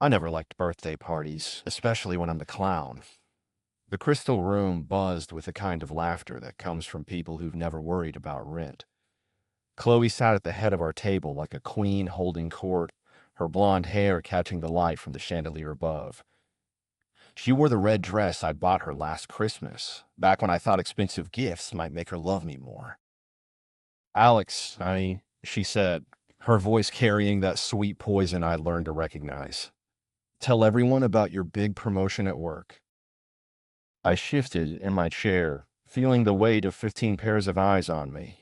I never liked birthday parties, especially when I'm the clown. The crystal room buzzed with the kind of laughter that comes from people who've never worried about rent. Chloe sat at the head of our table like a queen holding court, her blonde hair catching the light from the chandelier above. She wore the red dress I'd bought her last Christmas, back when I thought expensive gifts might make her love me more. Alex, she said, her voice carrying that sweet poison I'd learned to recognize. Tell everyone about your big promotion at work. I shifted in my chair, feeling the weight of 15 pairs of eyes on me.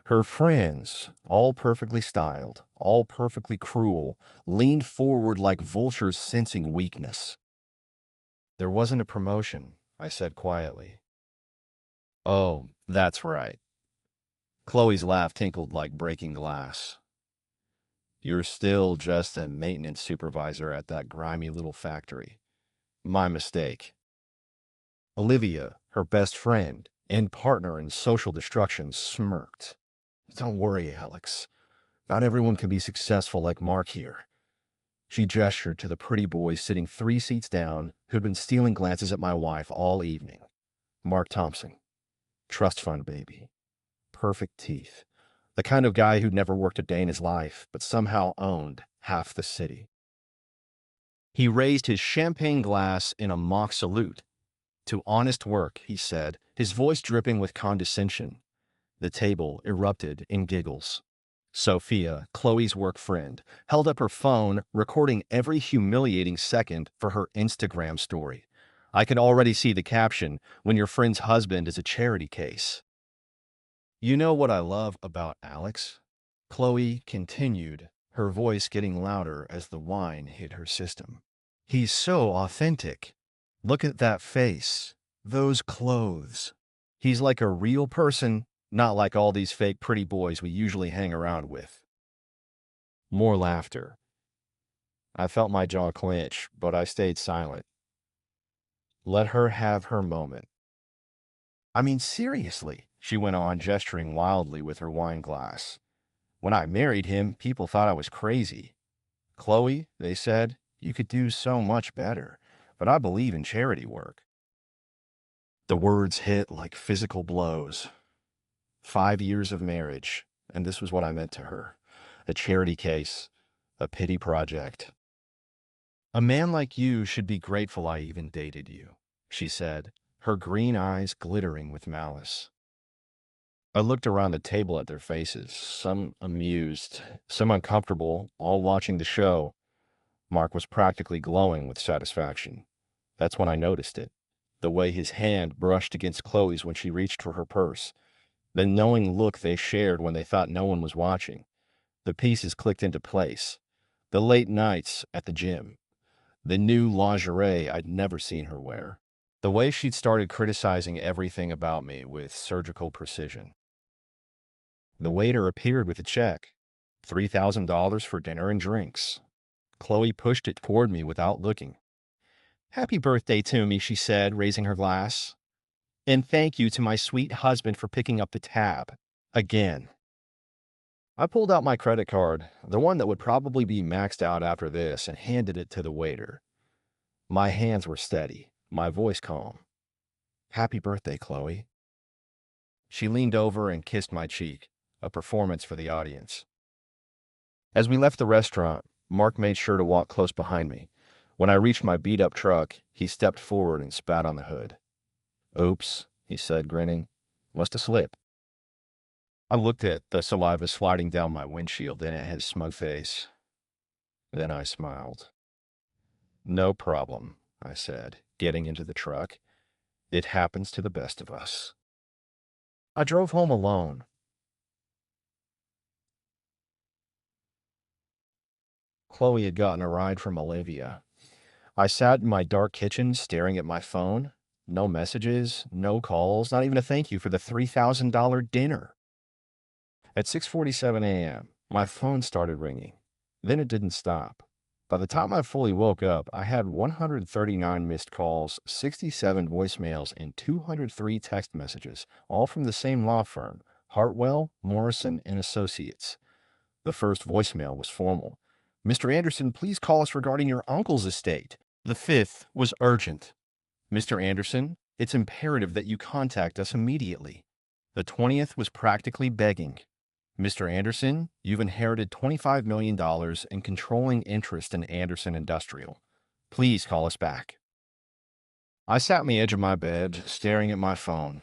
Her friends, all perfectly styled, all perfectly cruel, leaned forward like vultures sensing weakness. There wasn't a promotion, I said quietly. Oh, that's right. Chloe's laugh tinkled like breaking glass. You're still just a maintenance supervisor at that grimy little factory. My mistake. Olivia, her best friend and partner in social destruction, smirked. Don't worry, Alex. Not everyone can be successful like Mark here. She gestured to the pretty boy sitting 3 seats down who'd been stealing glances at my wife all evening. Mark Thompson. Trust fund baby. Perfect teeth. The kind of guy who'd never worked a day in his life, but somehow owned half the city. He raised his champagne glass in a mock salute. To honest work, he said, his voice dripping with condescension. The table erupted in giggles. Sophia, Chloe's work friend, held up her phone, recording every humiliating second for her Instagram story. I could already see the caption, "When your friend's husband is a charity case." You know what I love about Alex? Chloe continued, her voice getting louder as the wine hit her system. He's so authentic. Look at that face, those clothes. He's like a real person, not like all these fake pretty boys we usually hang around with. More laughter. I felt my jaw clench, but I stayed silent. Let her have her moment. I mean, seriously, she went on, gesturing wildly with her wine glass. When I married him, people thought I was crazy. Chloe, they said, you could do so much better, but I believe in charity work. The words hit like physical blows. 5 years of marriage, and this was what I meant to her. A charity case, a pity project. A man like you should be grateful I even dated you, she said, her green eyes glittering with malice. I looked around the table at their faces, some amused, some uncomfortable, all watching the show. Mark was practically glowing with satisfaction. That's when I noticed it. The way his hand brushed against Chloe's when she reached for her purse. The knowing look they shared when they thought no one was watching. The pieces clicked into place. The late nights at the gym. The new lingerie I'd never seen her wear. The way she'd started criticizing everything about me with surgical precision. The waiter appeared with a check. $3,000 for dinner and drinks. Chloe pushed it toward me without looking. Happy birthday to me, she said, raising her glass. And thank you to my sweet husband for picking up the tab. Again. I pulled out my credit card, the one that would probably be maxed out after this, and handed it to the waiter. My hands were steady, my voice calm. Happy birthday, Chloe. She leaned over and kissed my cheek, a performance for the audience. As we left the restaurant, Mark made sure to walk close behind me. When I reached my beat-up truck, he stepped forward and spat on the hood. Oops, he said, grinning. Must have slipped. I looked at the saliva sliding down my windshield and at his smug face. Then I smiled. No problem, I said, getting into the truck. It happens to the best of us. I drove home alone. Chloe had gotten a ride from Olivia. I sat in my dark kitchen staring at my phone. No messages, no calls, not even a thank you for the $3,000 dinner. At 6:47 a.m., my phone started ringing. Then it didn't stop. By the time I fully woke up, I had 139 missed calls, 67 voicemails, and 203 text messages, all from the same law firm, Hartwell, Morrison, and Associates. The first voicemail was formal. Mr. Anderson, please call us regarding your uncle's estate. The fifth was urgent. Mr. Anderson, it's imperative that you contact us immediately. The 20th was practically begging. Mr. Anderson, you've inherited $25 million in controlling interest in Anderson Industrial. Please call us back. I sat on the edge of my bed, staring at my phone.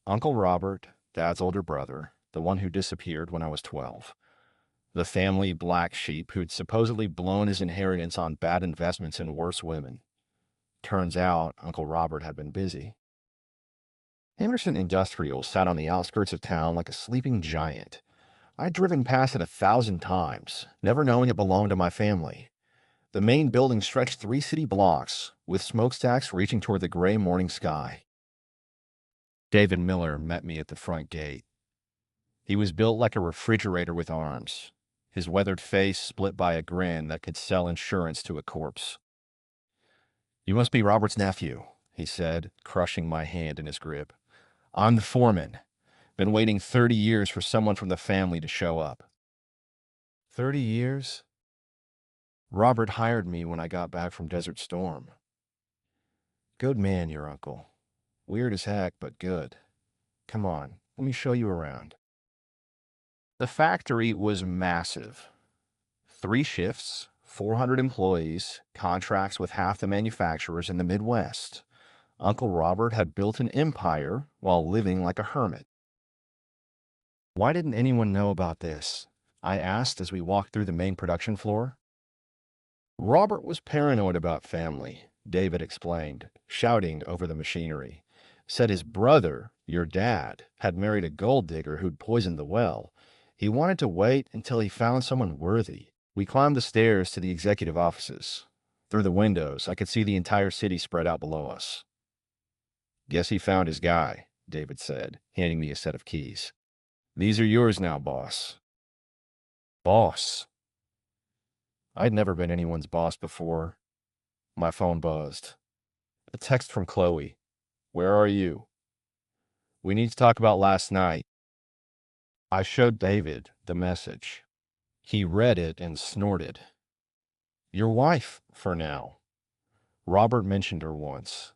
Uncle Robert, Dad's older brother, the one who disappeared when I was 12. The family black sheep who'd supposedly blown his inheritance on bad investments in worse women. Turns out Uncle Robert had been busy. Anderson Industrial sat on the outskirts of town like a sleeping giant. I'd driven past it 1,000 times, never knowing it belonged to my family. The main building stretched 3 city blocks, with smokestacks reaching toward the gray morning sky. David Miller met me at the front gate. He was built like a refrigerator with arms, his weathered face split by a grin that could sell insurance to a corpse. You must be Robert's nephew, he said, crushing my hand in his grip. I'm the foreman. Been waiting 30 years for someone from the family to show up. 30 years? Robert hired me when I got back from Desert Storm. Good man, your uncle. Weird as heck, but good. Come on, let me show you around. The factory was massive. 3 shifts, 400 employees, contracts with half the manufacturers in the Midwest. Uncle Robert had built an empire while living like a hermit. Why didn't anyone know about this? I asked as we walked through the main production floor. Robert was paranoid about family, David explained, shouting over the machinery. Said his brother, your dad, had married a gold digger who'd poisoned the well. He wanted to wait until he found someone worthy. We climbed the stairs to the executive offices. Through the windows, I could see the entire city spread out below us. Guess he found his guy, David said, handing me a set of keys. These are yours now, boss. Boss? I'd never been anyone's boss before. My phone buzzed. A text from Chloe. Where are you? We need to talk about last night. I showed David the message. He read it and snorted. Your wife, for now. Robert mentioned her once.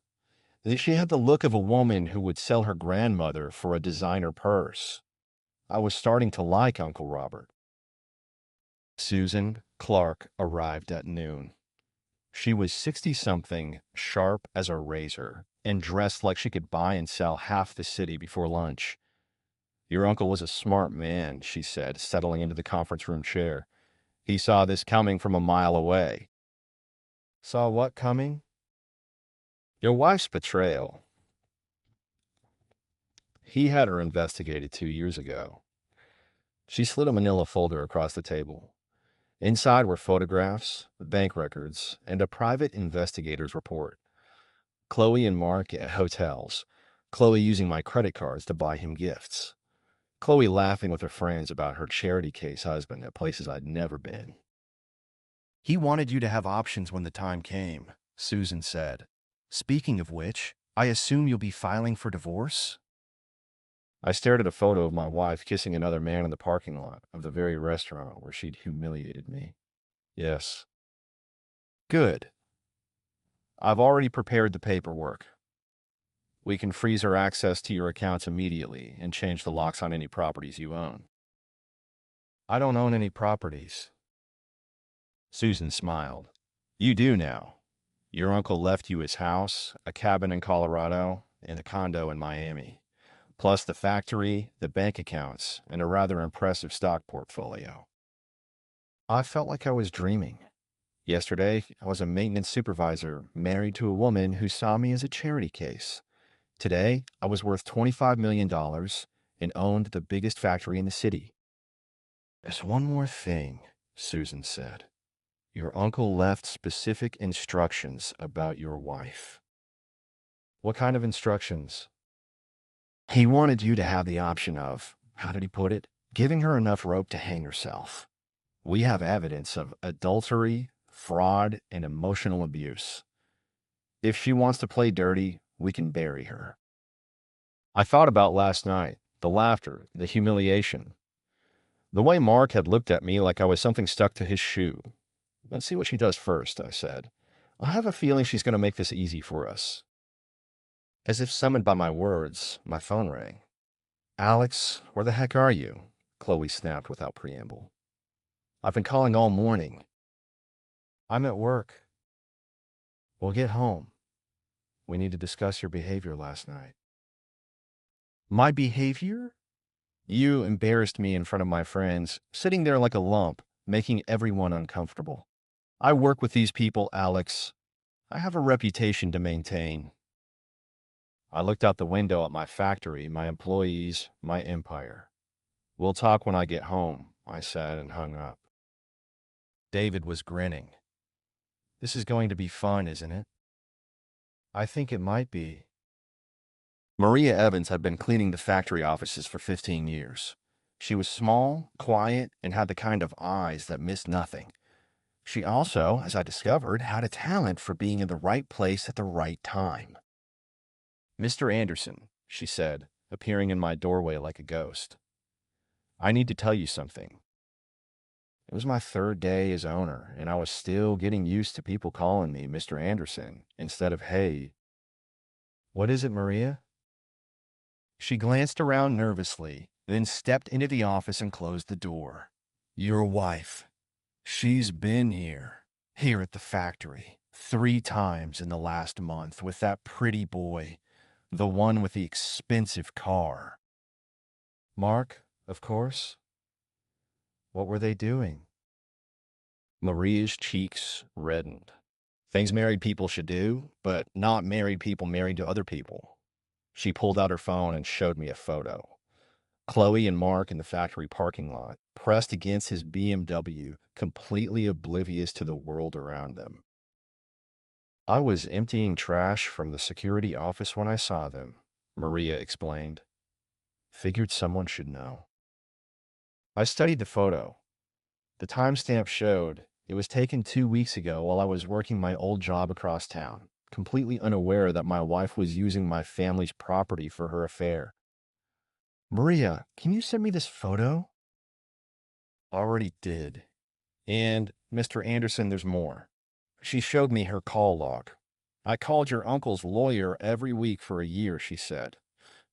She had the look of a woman who would sell her grandmother for a designer purse. I was starting to like Uncle Robert. Susan Clark arrived at noon. She was 60-something, sharp as a razor, and dressed like she could buy and sell half the city before lunch. Your uncle was a smart man, she said, settling into the conference room chair. He saw this coming from a mile away. Saw what coming? Your wife's betrayal. He had her investigated 2 years ago. She slid a manila folder across the table. Inside were photographs, bank records, and a private investigator's report. Chloe and Mark at hotels. Chloe using my credit cards to buy him gifts. Chloe laughing with her friends about her charity case husband at places I'd never been. He wanted you to have options when the time came, Susan said. Speaking of which, I assume you'll be filing for divorce? I stared at a photo of my wife kissing another man in the parking lot of the very restaurant where she'd humiliated me. Yes. Good. I've already prepared the paperwork. We can freeze her access to your accounts immediately and change the locks on any properties you own. I don't own any properties. Susan smiled. You do now. Your uncle left you his house, a cabin in Colorado, and a condo in Miami, plus the factory, the bank accounts, and a rather impressive stock portfolio. I felt like I was dreaming. Yesterday, I was a maintenance supervisor married to a woman who saw me as a charity case. Today, I was worth $25 million and owned the biggest factory in the city. There's one more thing, Susan said. Your uncle left specific instructions about your wife. What kind of instructions? He wanted you to have the option of, how did he put it, giving her enough rope to hang herself. We have evidence of adultery, fraud, and emotional abuse. If she wants to play dirty, we can bury her. I thought about last night, the laughter, the humiliation. The way Mark had looked at me like I was something stuck to his shoe, Let's see what she does first, I said. I have a feeling she's going to make this easy for us. As if summoned by my words, my phone rang. Alex, where the heck are you? Chloe snapped without preamble. I've been calling all morning. I'm at work. Well, get home. We need to discuss your behavior last night. My behavior? You embarrassed me in front of my friends, sitting there like a lump, making everyone uncomfortable. I work with these people, Alex. I have a reputation to maintain. I looked out the window at my factory, my employees, my empire. We'll talk when I get home, I said and hung up. David was grinning. This is going to be fun, isn't it? I think it might be. Maria Evans had been cleaning the factory offices for 15 years. She was small, quiet, and had the kind of eyes that missed nothing. She also, as I discovered, had a talent for being in the right place at the right time. Mr. Anderson, she said, appearing in my doorway like a ghost. I need to tell you something. It was my third day as owner, and I was still getting used to people calling me Mr. Anderson instead of hey. What is it, Maria? She glanced around nervously, then stepped into the office and closed the door. Your wife. She's been here at the factory, 3 times in the last month with that pretty boy, the one with the expensive car. Mark, of course. What were they doing? Maria's cheeks reddened. Things married people should do, but not married people married to other people. She pulled out her phone and showed me a photo. Chloe and Mark in the factory parking lot, pressed against his BMW, completely oblivious to the world around them. I was emptying trash from the security office when I saw them, Maria explained. Figured someone should know. I studied the photo. The timestamp showed it was taken 2 weeks ago while I was working my old job across town, completely unaware that my wife was using my family's property for her affair. Maria, can you send me this photo? Already did. And, Mr. Anderson, there's more. She showed me her call log. I called your uncle's lawyer every week for a year, she said.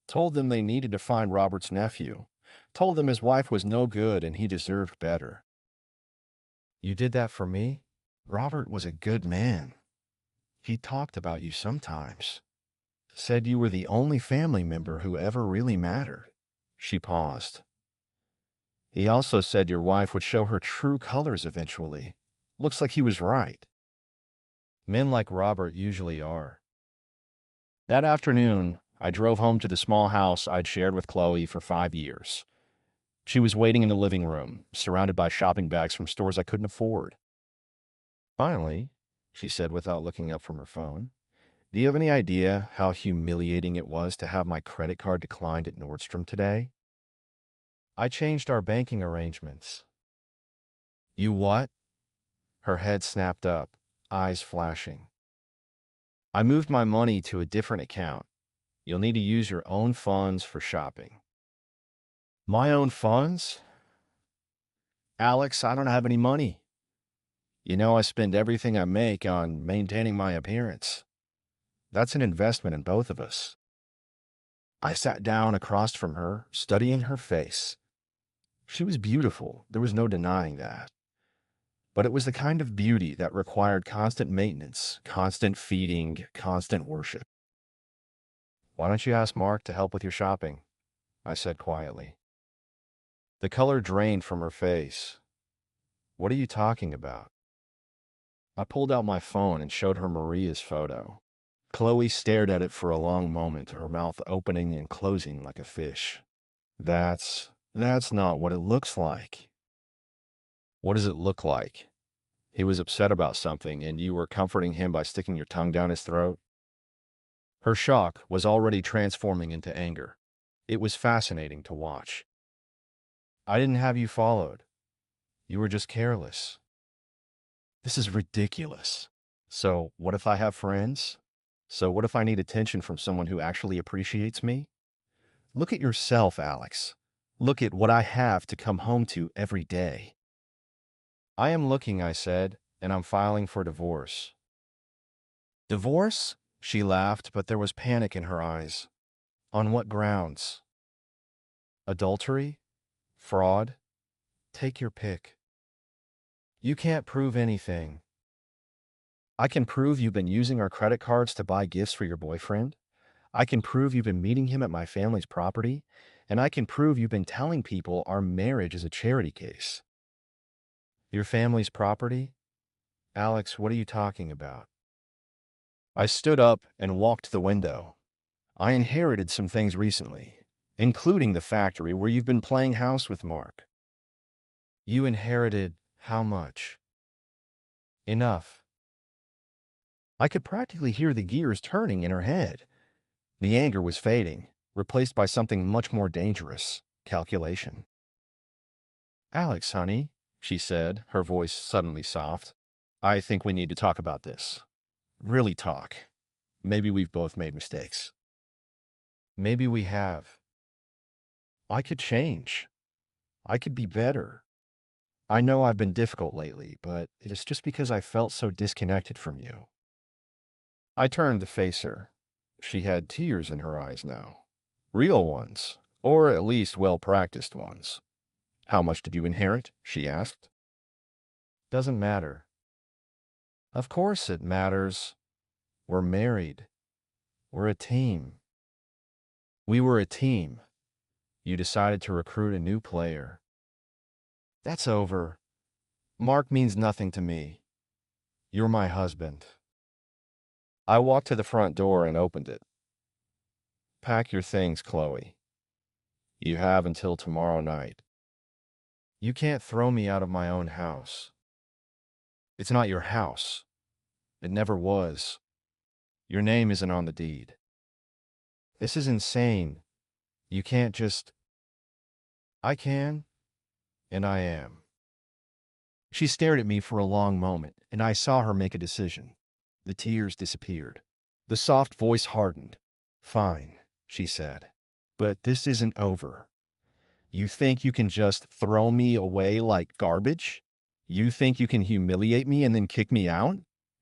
Told them they needed to find Robert's nephew. Told them his wife was no good and he deserved better. You did that for me? Robert was a good man. He talked about you sometimes. Said you were the only family member who ever really mattered. She paused. He also said your wife would show her true colors eventually. Looks like he was right. Men like Robert usually are. That afternoon, I drove home to the small house I'd shared with Chloe for 5 years. She was waiting in the living room, surrounded by shopping bags from stores I couldn't afford. Finally, she said without looking up from her phone, do you have any idea how humiliating it was to have my credit card declined at Nordstrom today? I changed our banking arrangements. You what? Her head snapped up, eyes flashing. I moved my money to a different account. You'll need to use your own funds for shopping. My own funds? Alex, I don't have any money. You know, I spend everything I make on maintaining my appearance. That's an investment in both of us. I sat down across from her, studying her face. She was beautiful, there was no denying that. But it was the kind of beauty that required constant maintenance, constant feeding, constant worship. Why don't you ask Mark to help with your shopping? I said quietly. The color drained from her face. What are you talking about? I pulled out my phone and showed her Maria's photo. Chloe stared at it for a long moment, her mouth opening and closing like a fish. That's not what it looks like. What does it look like? He was upset about something, and you were comforting him by sticking your tongue down his throat? Her shock was already transforming into anger. It was fascinating to watch. I didn't have you followed. You were just careless. This is ridiculous. So what if I have friends? So what if I need attention from someone who actually appreciates me? Look at yourself, Alex. Look at what I have to come home to every day. I am looking, I said. and I'm filing for divorce. Divorce? She laughed, but there was panic in her eyes. On what grounds? Adultery? Fraud? Take your pick. You can't prove anything. I can prove you've been using our credit cards to buy gifts for your boyfriend. I can prove you've been meeting him at my family's property. And I can prove you've been telling people our marriage is a charity case. Your family's property? Alex, what are you talking about? I stood up and walked to the window. I inherited some things recently, including the factory where you've been playing house with Mark. You inherited how much? Enough. I could practically hear the gears turning in her head. The anger was fading, replaced by something much more dangerous, calculation. Alex, honey, she said, her voice suddenly soft. I think we need to talk about this. Really talk. Maybe we've both made mistakes. Maybe we have. I could change. I could be better. I know I've been difficult lately, but it is just because I felt so disconnected from you. I turned to face her. She had tears in her eyes now. Real ones, or at least well-practiced ones. How much did you inherit? She asked. Doesn't matter. Of course it matters. We're married. We're a team. We were a team. You decided to recruit a new player. That's over. Mark means nothing to me. You're my husband. I walked to the front door and opened it. Pack your things, Chloe. You have until tomorrow night. You can't throw me out of my own house. It's not your house. It never was. Your name isn't on the deed. This is insane. You can't just... I can, and I am. She stared at me for a long moment, and I saw her make a decision. The tears disappeared. The soft voice hardened. Fine, she said. But this isn't over. You think you can just throw me away like garbage? You think you can humiliate me and then kick me out?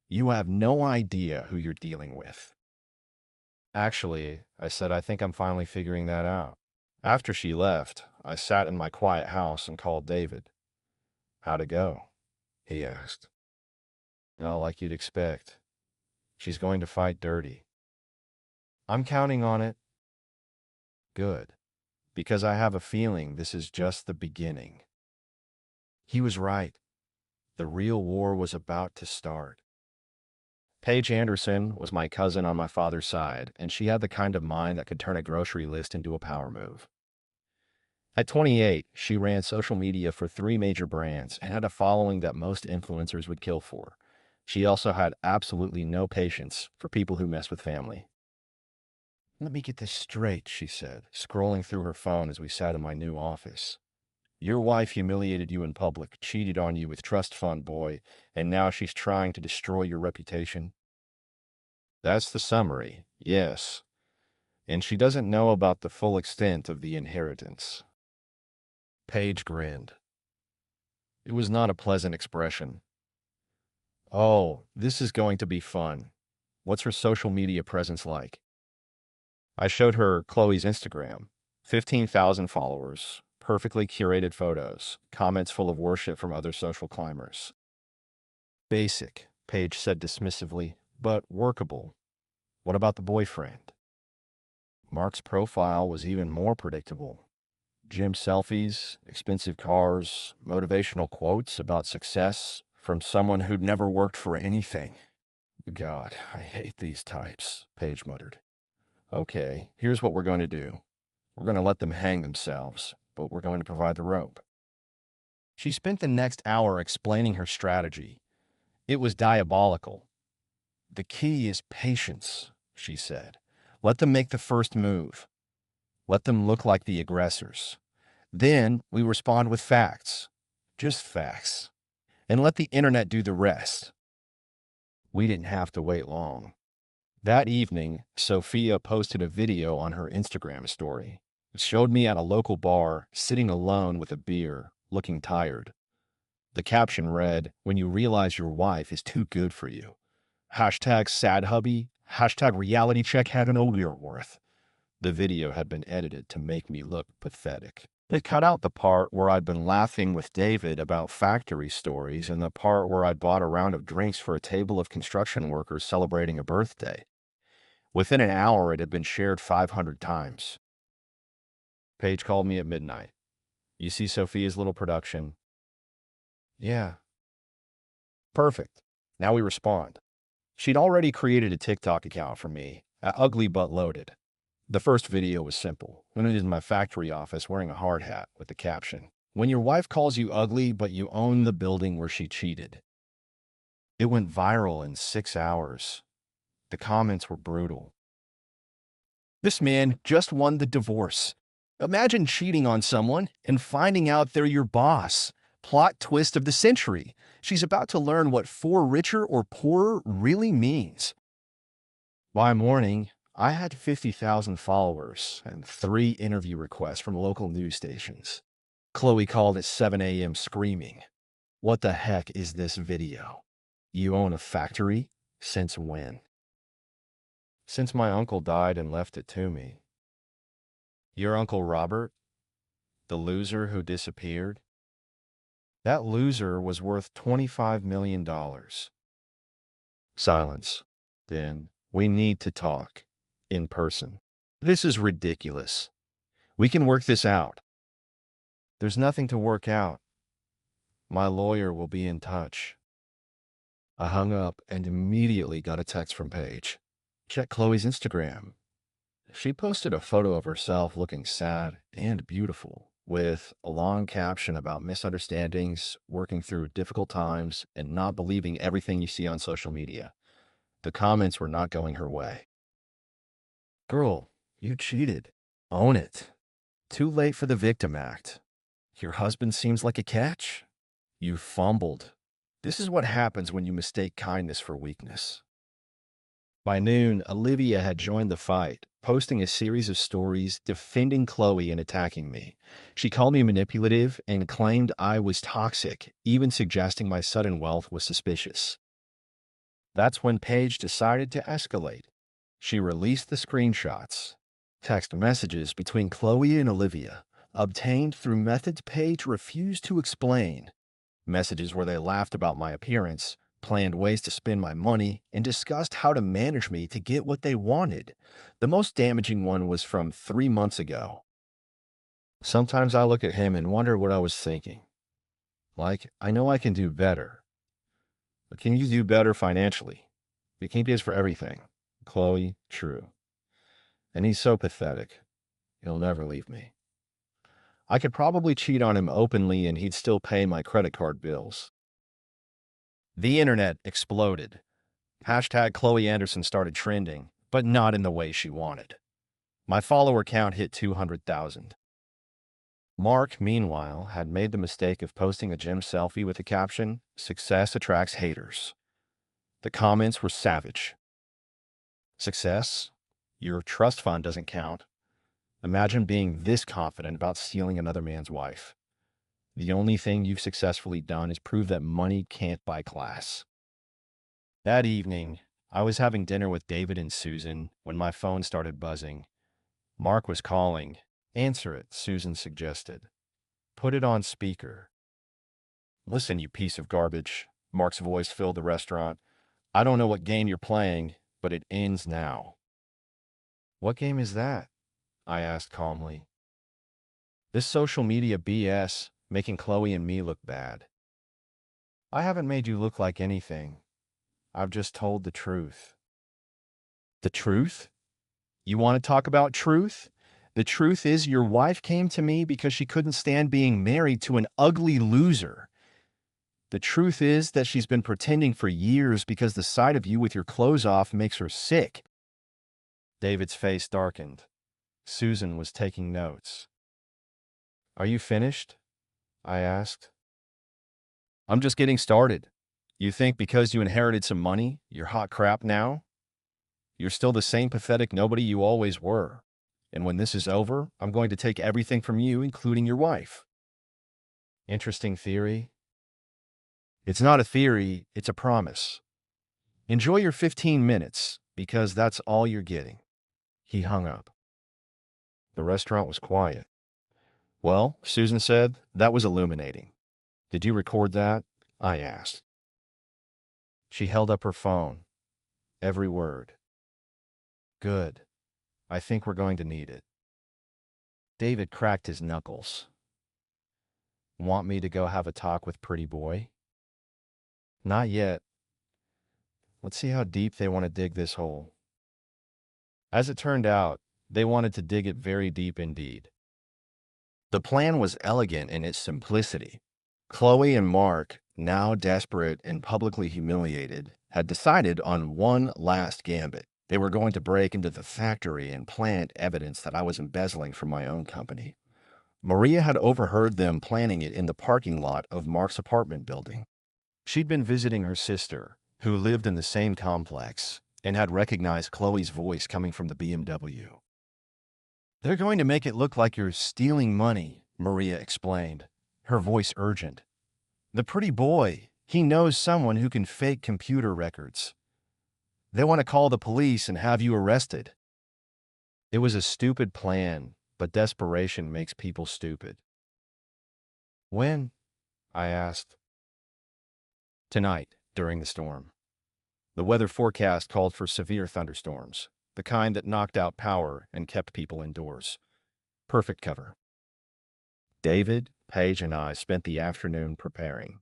You have no idea who you're dealing with. Actually, I said, I think I'm finally figuring that out. After she left, I sat in my quiet house and called David. How'd it go? He asked. Oh, like you'd expect. She's going to fight dirty. I'm counting on it. Good. Because I have a feeling this is just the beginning. He was right. The real war was about to start. Paige Anderson was my cousin on my father's side, and she had the kind of mind that could turn a grocery list into a power move. At 28, she ran social media for 3 major brands and had a following that most influencers would kill for. She also had absolutely no patience for people who mess with family. Let me get this straight, she said, scrolling through her phone as we sat in my new office. Your wife humiliated you in public, cheated on you with trust fund boy, and now she's trying to destroy your reputation? That's the summary, yes. And she doesn't know about the full extent of the inheritance. Paige grinned. It was not a pleasant expression. Oh, this is going to be fun. What's her social media presence like? I showed her Chloe's Instagram. 15,000 followers, perfectly curated photos, comments full of worship from other social climbers. Basic, Paige said dismissively, but workable. What about the boyfriend? Mark's profile was even more predictable. Gym selfies, expensive cars, motivational quotes about success from someone who'd never worked for anything. God, I hate these types, Paige muttered. Okay, here's what we're going to do. We're going to let them hang themselves, but we're going to provide the rope. She spent the next hour explaining her strategy. It was diabolical. The key is patience, she said. Let them make the first move. Let them look like the aggressors. Then we respond with facts. Just facts. And let the internet do the rest. We didn't have to wait long. That evening, Sophia posted a video on her Instagram story. It showed me at a local bar, sitting alone with a beer, looking tired. The caption read, "When you realize your wife is too good for you. Hashtag sad hubby, hashtag reality check had an your worth." The video had been edited to make me look pathetic. They cut out the part where I'd been laughing with David about factory stories and the part where I'd bought a round of drinks for a table of construction workers celebrating a birthday. Within an hour, it had been shared 500 times. Paige called me at midnight. "You see Sophia's little production?" "Yeah." "Perfect. Now we respond." She'd already created a TikTok account for me, Ugly But Loaded. The first video was simple. When it was in my factory office wearing a hard hat with the caption, "When your wife calls you ugly, but you own the building where she cheated." It went viral in 6 hours. The comments were brutal. "This man just won the divorce. Imagine cheating on someone and finding out they're your boss. Plot twist of the century. She's about to learn what for richer or poorer really means." By morning, I had 50,000 followers and 3 interview requests from local news stations. Chloe called at 7 a.m. screaming, "What the heck is this video? You own a factory? Since when?" "Since my uncle died and left it to me." "Your Uncle Robert? The loser who disappeared?" "That loser was worth $25 million. Silence. Then, "We need to talk. In person." "This is ridiculous. We can work this out." "There's nothing to work out. My lawyer will be in touch." I hung up and immediately got a text from Paige. "Check Chloe's Instagram." She posted a photo of herself looking sad and beautiful, with a long caption about misunderstandings, working through difficult times, and not believing everything you see on social media. The comments were not going her way. "Girl, you cheated. Own it. Too late for the victim act. Your husband seems like a catch. You fumbled. This is what happens when you mistake kindness for weakness." By noon, Olivia had joined the fight, posting a series of stories defending Chloe and attacking me. She called me manipulative and claimed I was toxic, even suggesting my sudden wealth was suspicious. That's when Paige decided to escalate. She released the screenshots, text messages between Chloe and Olivia, obtained through methods Paige refused to explain. Messages where they laughed about my appearance, planned ways to spend my money, and discussed how to manage me to get what they wanted. The most damaging one was from 3 months ago. "Sometimes I look at him and wonder what I was thinking. Like, I know I can do better. But can you do better financially? We can't do this for everything. Chloe, true. And he's so pathetic. He'll never leave me. I could probably cheat on him openly and he'd still pay my credit card bills." The internet exploded. Hashtag Chloe Anderson started trending, but not in the way she wanted. My follower count hit 200,000. Mark, meanwhile, had made the mistake of posting a gym selfie with the caption, "Success attracts haters." The comments were savage. "Success? Your trust fund doesn't count. Imagine being this confident about stealing another man's wife. The only thing you've successfully done is prove that money can't buy class." That evening, I was having dinner with David and Susan when my phone started buzzing. Mark was calling. "Answer it," Susan suggested. "Put it on speaker." "Listen, you piece of garbage." Mark's voice filled the restaurant. "I don't know what game you're playing, but it ends now." "What game is that?" I asked calmly. "This social media BS, making Chloe and me look bad." "I haven't made you look like anything. I've just told the truth." "The truth? You want to talk about truth? The truth is your wife came to me because she couldn't stand being married to an ugly loser. The truth is that she's been pretending for years because the sight of you with your clothes off makes her sick." David's face darkened. Susan was taking notes. "Are you finished?" I asked. "I'm just getting started. You think because you inherited some money, you're hot crap now? You're still the same pathetic nobody you always were. And when this is over, I'm going to take everything from you, including your wife." "Interesting theory. It's not a theory, it's a promise. Enjoy your 15 minutes, because that's all you're getting." He hung up. The restaurant was quiet. "Well," Susan said, "that was illuminating. Did you record that?" I asked. She held up her phone. Every word. "Good. I think we're going to need it." David cracked his knuckles. "Want me to go have a talk with Pretty Boy?" "Not yet. Let's see how deep they want to dig this hole." As it turned out, they wanted to dig it very deep indeed. The plan was elegant in its simplicity. Chloe and Mark, now desperate and publicly humiliated, had decided on one last gambit. They were going to break into the factory and plant evidence that I was embezzling from my own company. Maria had overheard them planning it in the parking lot of Mark's apartment building. She'd been visiting her sister, who lived in the same complex, and had recognized Chloe's voice coming from the BMW. "They're going to make it look like you're stealing money," Maria explained, her voice urgent. "The Pretty Boy, he knows someone who can fake computer records. They want to call the police and have you arrested." It was a stupid plan, but desperation makes people stupid. "When?" I asked. "Tonight, during the storm." The weather forecast called for severe thunderstorms, the kind that knocked out power and kept people indoors. Perfect cover. David, Paige, and I spent the afternoon preparing.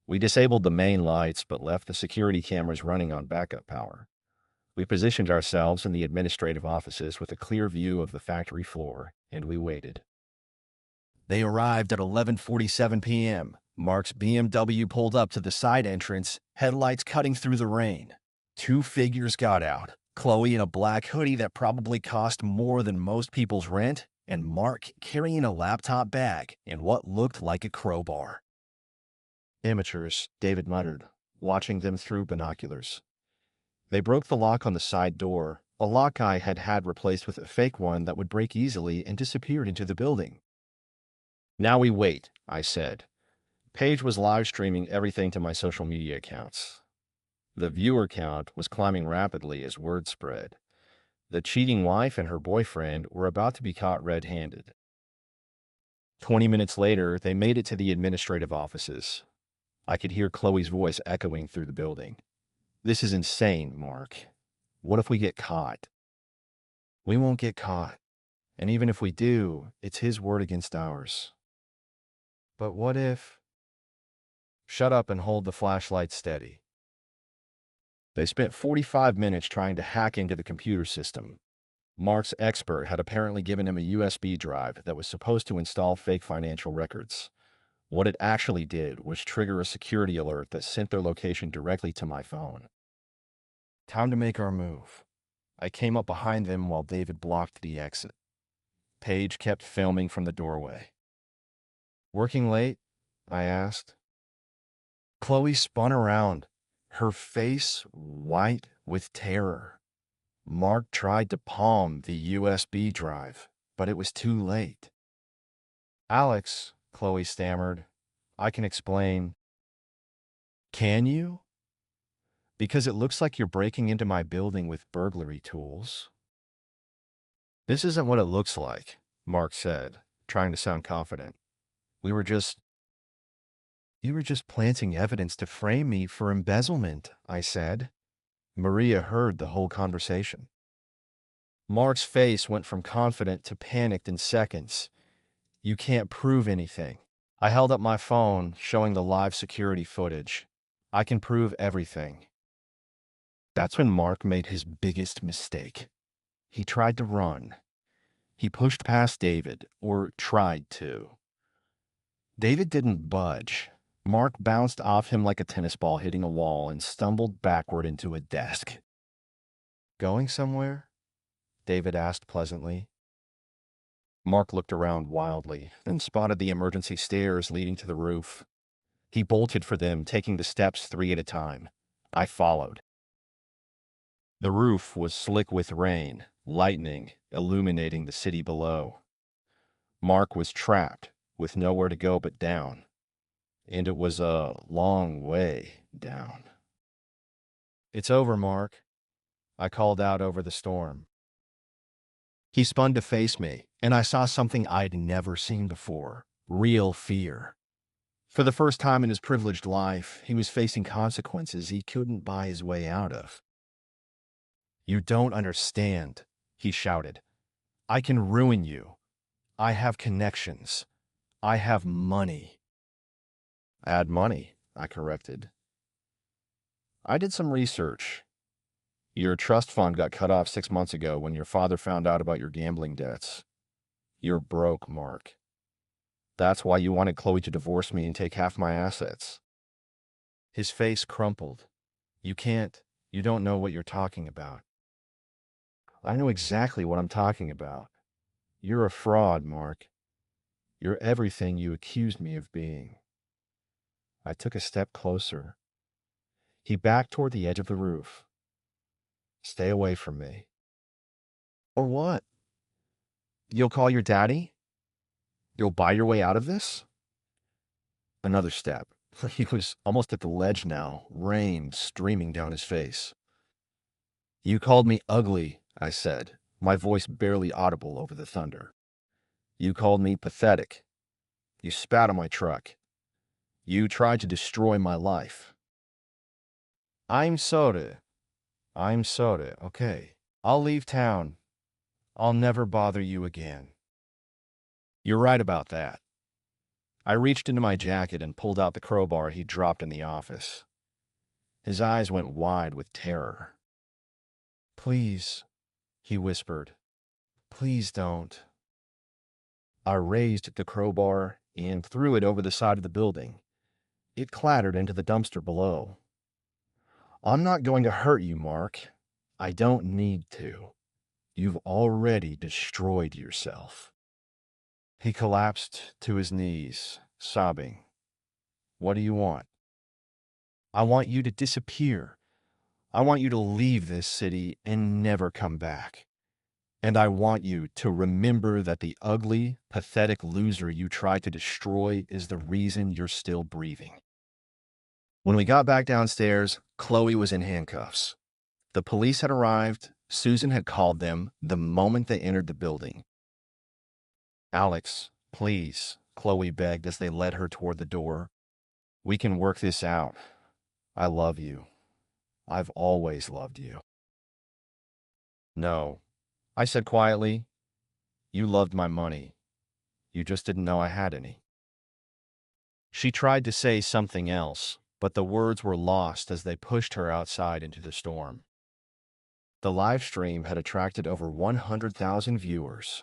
We disabled the main lights but left the security cameras running on backup power. We positioned ourselves in the administrative offices with a clear view of the factory floor, and we waited. They arrived at 11:47 p.m. Mark's BMW pulled up to the side entrance, headlights cutting through the rain. Two figures got out, Chloe in a black hoodie that probably cost more than most people's rent, and Mark carrying a laptop bag and what looked like a crowbar. "Amateurs," David muttered, watching them through binoculars. They broke the lock on the side door, a lock I had had replaced with a fake one that would break easily, and disappeared into the building. "Now we wait," I said. Paige was live streaming everything to my social media accounts. The viewer count was climbing rapidly as word spread. The cheating wife and her boyfriend were about to be caught red-handed. 20 minutes later, they made it to the administrative offices. I could hear Chloe's voice echoing through the building. "This is insane, Mark. What if we get caught?" "We won't get caught. And even if we do, it's his word against ours." "But what if—" "Shut up and hold the flashlight steady." They spent 45 minutes trying to hack into the computer system. Mark's expert had apparently given him a USB drive that was supposed to install fake financial records. What it actually did was trigger a security alert that sent their location directly to my phone. Time to make our move. I came up behind them while David blocked the exit. Paige kept filming from the doorway. "Working late?" I asked. Chloe spun around, her face white with terror. Mark tried to palm the USB drive, but it was too late. "Alex," Chloe stammered, "I can explain." "Can you? Because it looks like you're breaking into my building with burglary tools." "This isn't what it looks like," Mark said, trying to sound confident. You were just planting evidence to frame me for embezzlement," I said. Maria heard the whole conversation. Mark's face went from confident to panicked in seconds. "You can't prove anything." I held up my phone, showing the live security footage. "I can prove everything." That's when Mark made his biggest mistake. He tried to run. He pushed past David, or tried to. David didn't budge. Mark bounced off him like a tennis ball hitting a wall and stumbled backward into a desk. "Going somewhere?" David asked pleasantly. Mark looked around wildly, then spotted the emergency stairs leading to the roof. He bolted for them, taking the steps 3 at a time. I followed. The roof was slick with rain, lightning illuminating the city below. Mark was trapped, with nowhere to go but down. and it was a long way down. It's over, Mark, I called out over the storm. He spun to face me, and I saw something I'd never seen before: real fear. For the first time in his privileged life, he was facing consequences he couldn't buy his way out of. You don't understand, he shouted. I can ruin you. I have connections. I have money. Add money, I corrected. I did some research. Your trust fund got cut off 6 months ago when your father found out about your gambling debts. You're broke, Mark. That's why you wanted Chloe to divorce me and take half my assets. His face crumpled. You don't know what you're talking about. I know exactly what I'm talking about. You're a fraud, Mark. You're everything you accused me of being. I took a step closer. He backed toward the edge of the roof. Stay away from me. Or what? You'll call your daddy? You'll buy your way out of this? Another step. He was almost at the ledge now, rain streaming down his face. You called me ugly, I said, my voice barely audible over the thunder. You called me pathetic. You spat on my truck. You tried to destroy my life. I'm sorry. I'm sorry, okay. I'll leave town. I'll never bother you again. You're right about that. I reached into my jacket and pulled out the crowbar he'd dropped in the office. His eyes went wide with terror. Please, he whispered. Please don't. I raised the crowbar and threw it over the side of the building. It clattered into the dumpster below. I'm not going to hurt you, Mark. I don't need to. You've already destroyed yourself. He collapsed to his knees, sobbing. What do you want? I want you to disappear. I want you to leave this city and never come back. And I want you to remember that the ugly, pathetic loser you tried to destroy is the reason you're still breathing. When we got back downstairs, Chloe was in handcuffs. The police had arrived. Susan had called them the moment they entered the building. Alex, please, Chloe begged as they led her toward the door. We can work this out. I love you. I've always loved you. No, I said quietly. You loved my money. You just didn't know I had any. She tried to say something else, but the words were lost as they pushed her outside into the storm. The live stream had attracted over 100,000 viewers.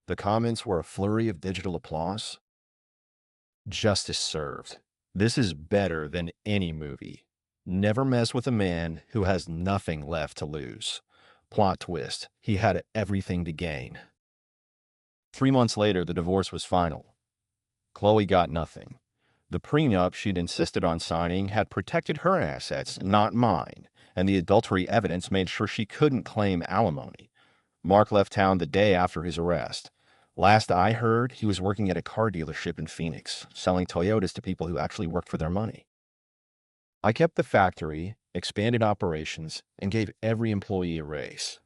The comments were a flurry of digital applause. Justice served. This is better than any movie. Never mess with a man who has nothing left to lose. Plot twist, he had everything to gain. 3 months later, the divorce was final. Chloe got nothing. The prenup she'd insisted on signing had protected her assets, not mine, and the adultery evidence made sure she couldn't claim alimony. Mark left town the day after his arrest. Last I heard, he was working at a car dealership in Phoenix, selling Toyotas to people who actually worked for their money. I kept the factory, expanded operations, and gave every employee a raise.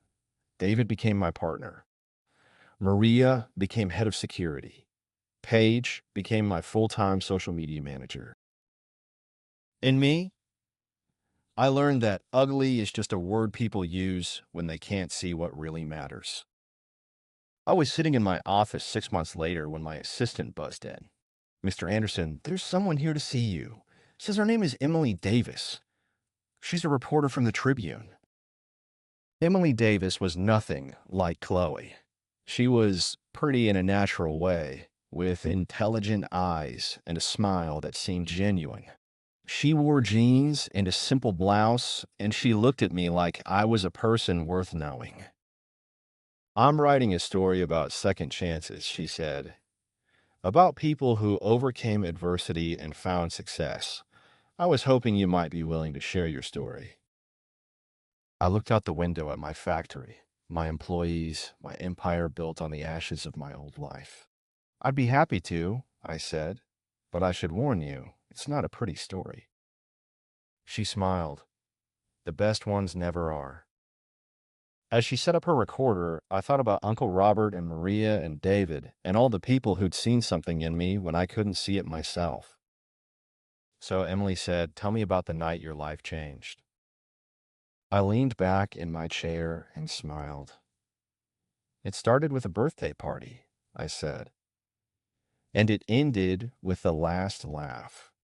David became my partner. Maria became head of security. Paige became my full-time social media manager. And me? I learned that ugly is just a word people use when they can't see what really matters. I was sitting in my office 6 months later when my assistant buzzed in. Mr. Anderson, there's someone here to see you. Says her name is Emily Davis. She's a reporter from the Tribune. Emily Davis was nothing like Chloe. She was pretty in a natural way, with intelligent eyes and a smile that seemed genuine. She wore jeans and a simple blouse, and she looked at me like I was a person worth knowing. I'm writing a story about second chances, she said. About people who overcame adversity and found success. I was hoping you might be willing to share your story. I looked out the window at my factory, my employees, my empire built on the ashes of my old life. I'd be happy to, I said, but I should warn you, It's not a pretty story. She smiled. The best ones never are. As she set up her recorder, I thought about Uncle Robert and Maria and David and all the people who'd seen something in me when I couldn't see it myself. So Emily said, "Tell me about the night your life changed." I leaned back in my chair and smiled. "It started with a birthday party," I said. "And it ended with the last laugh."